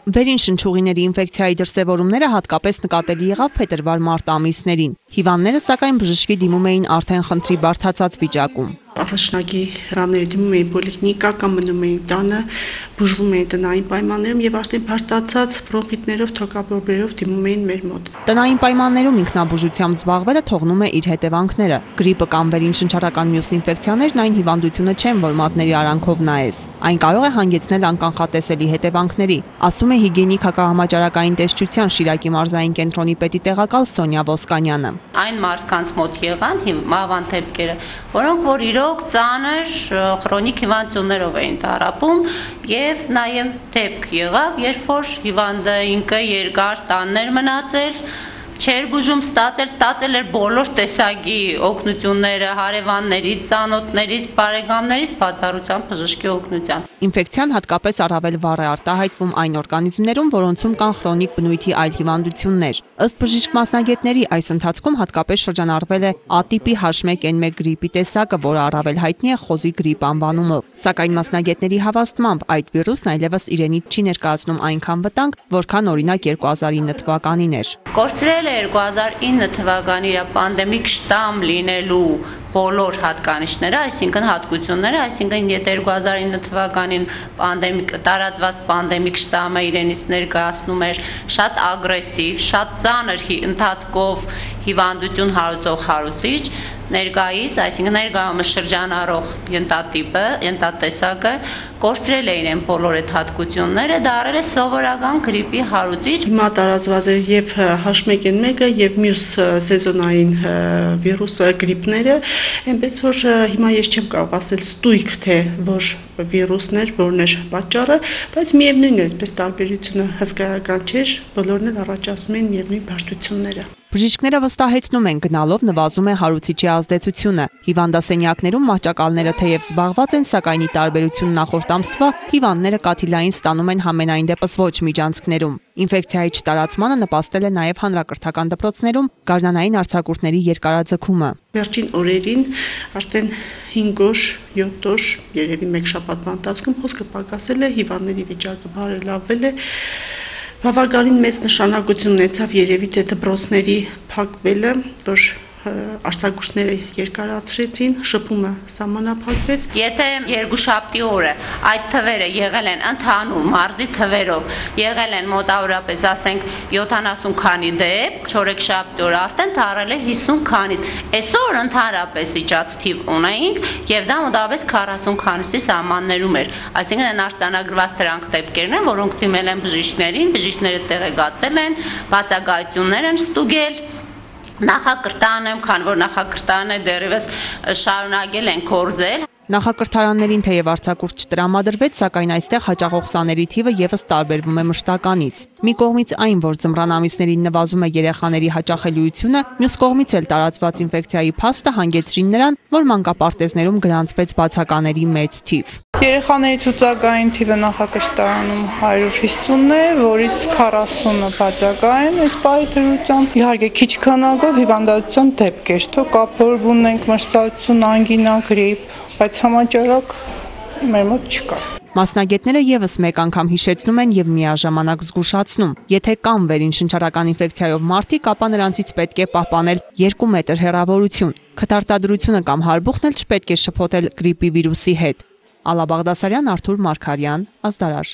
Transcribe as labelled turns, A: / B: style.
A: Վերին շնչուղիների ինֆեկցիայի դրսևորումները հատկապես նկատելի եղավ փետրվար-մարտ ամիսներին։ Հիվանդները սակայն բժշկի դիմում էին արդեն խնդրի բարդացած վիճակում։
B: Առաջնակի հրաները դիմում էին պոլիկլինիկա կամ մնում էին տանը, բուժվում էին տնային պայմաններում եւ արդեն բարդացած բրոնխիտներով, թոքաբորբերով դիմում էին մեր մոտ։
A: Տնային պայմաններում ինքնաբուժությամբ զբաղվելը թողնում է իր հետևանքները։ Գրիպը կամ վերին շնչառական մյուս ինֆեկցիաներն այն հիվանդությունը չեն, որ մատների արանքով նայես։ Այն կարող է հանգեցնել անկանխատեսելի հետևանքների, ասում է հիգիենիկ հակահամաճարակային տեսչության Շիրակի մարզային կենտրոնի պետի տեղակալ Սոնյա Ոսկանյանը։
C: Այն մարդկանց մոտ եղան մահվան դեպքերը, որոնք որ իրոք ծանր քրոնիկ հիվանդություններով էին տառապում եւ նաեւ դեպք եղավ, երբ որ հիվանդը ինքը երկար տաններ մնացել չէր բուժում, ստացել էր բոլոր տեսակի օգնությունները հարևաններից, ծանոթներից, բարեկամներից, բացառությամբ բժշկի օգնության։
A: Ինֆեկցիան հատկապես առավել վառ է արտահայտվում այն օրգանիզմներում, որոնցում կան քրոնիկ բնույթի այլ հիվանդություններ։ Ըստ բժիշկ մասնագետների, այս ընթացքում հատկապես շրջանառվել է A-տիպի H1N1 գրիպի տեսակը, որը առավել հայտնի է խոզի գրիպ անվանումով։ Սակայն մասնագետների հավաստմամբ այդ վիրուսն այլևս իրենից չի ներկայացնում այնքան վտանգ, որքան օրինակ 2009 թվականին էր։
C: Կորցրել է 2009 թվականի պանդեմիկ շտամ լինելու բոլոր հատկանիշները, այսինքն հատկությունները, այսինքն եթե 2009 թվականին տարածված պանդեմիկ շտամը իրենից ներկայացնում էր շատ ագրեսիվ, շատ ծանր ընթացքով հիվանդություն հարուցող հարուցիչ, ներկայիս, այսինքն ներկայումս շրջանառող ենթատեսակը կորցրել է իրեն բոլոր այդ հատկությունները, դարել է սովորական գրիպի հարուցիչ։
B: Հիմա տարածված է եւ H1N1-ը եւ մյուս սեզոնային վիրուսը գրիպները, այնպես որ հիմա ես չեմ կարող ասել ստույգ թե որ վիրուսն էր, որն էր պատճառը, բայց միևնույն է, այսպես տարբերությունը հսկայական չէր, բոլորն էլ առաջացնում են միևնույն բարդությունները։
A: Բժիշկները վստահեցնում են, գնալով նվազում է հարուցիչի ազդեցությունը։ Հիվանդասենյակներում մահճակալները թեև զբաղված են, սակայն ի տարբերություն նախորդ ամսվա, հիվանդները կաթիլային ստանում են համենայն դեպս ոչ միջանցքներում։ Ինֆեկցիայի չտարածմանը նպաստել է նաև հանրակրթական դպրոցներում գարնանային արձակուրդների երկարաձգումը։
B: Վերջին օրերին արդեն 5 օր, 7 օր, երևի մեկ շաբաթվա ընթացքում հոսքը պակասել է, հիվանդների վիճակը բարելավվել է։ Բավականին մեծ նշանակություն ունեցավ երևի թե դպրոցների փակվելը, որ արձակուրդները երկարացրեցին, շփումը սահմանափակվեց։
C: Եթե երկուշաբթի օրը այդ թվերը եղել են ընդհանուր մարզի թվերով, եղել են մոտավորապես ասենք 70 քանի դեպք, չորեքշաբթի օրը արդեն դարել է 50 քանիս։ Այսօր ընդհանրապես իջած թիվ ունեինք եւ դա մոտավորապես 40 քանիսի սահմաններում էր։ Այսինքն այն արձանագրված դրանք դեպքերն են, որոնք դիմել են բժիշկներին, բժիշկները տեղեկացել են, բացակայություններ են ստուգել։ Նախակրթարանը, քան որ նախակրթարանը դեռևս շարունակել են կորձել։
A: Նախակրթարաններին թեև արձակուրդ չտրամադրվեց, սակայն այստեղ հաճախող սաների թիվը եւս տարբերվում է մշտականից։ Մի կողմից այն, որ ձմռան ամիսներին նվազում է երեխաների հաճախելիությունը, մյուս կողմից էլ տարածված ինֆեկցիայի փաստը հանգեցրին նրան, որ մանկապարտեզներում գրանցվեց բացակաների մեծ թիվ։
D: Երեխաների ցուցակային թիվը նախակրթարանում 150 է, որից 40-ը բացակային այս պահի դրությամբ։ Իհարկե քիչ քանակով հիվանդության դեպքեր, թող կապորբ ունենք, մրսածություն, անգինա, գրիպ, բայց համաճարակ մեր մոտ չկա։
A: Մասնագետները եւս մեկ անգամ հիշեցնում են եւ միաժամանակ զգուշացնում. եթե կան վերին շնչառական ինֆեկցիայով մարդիկ, ապա նրանցից պետք է պահպանել 2 մետր հեռավորություն։ Քթարտադրությունը կամ հարբուխն էլ չպետք է շփոթել գրիպի վիրուսի հետ։ Ալա Բաղդասարյան, Արթուր Մարգարյան, Ազդարար։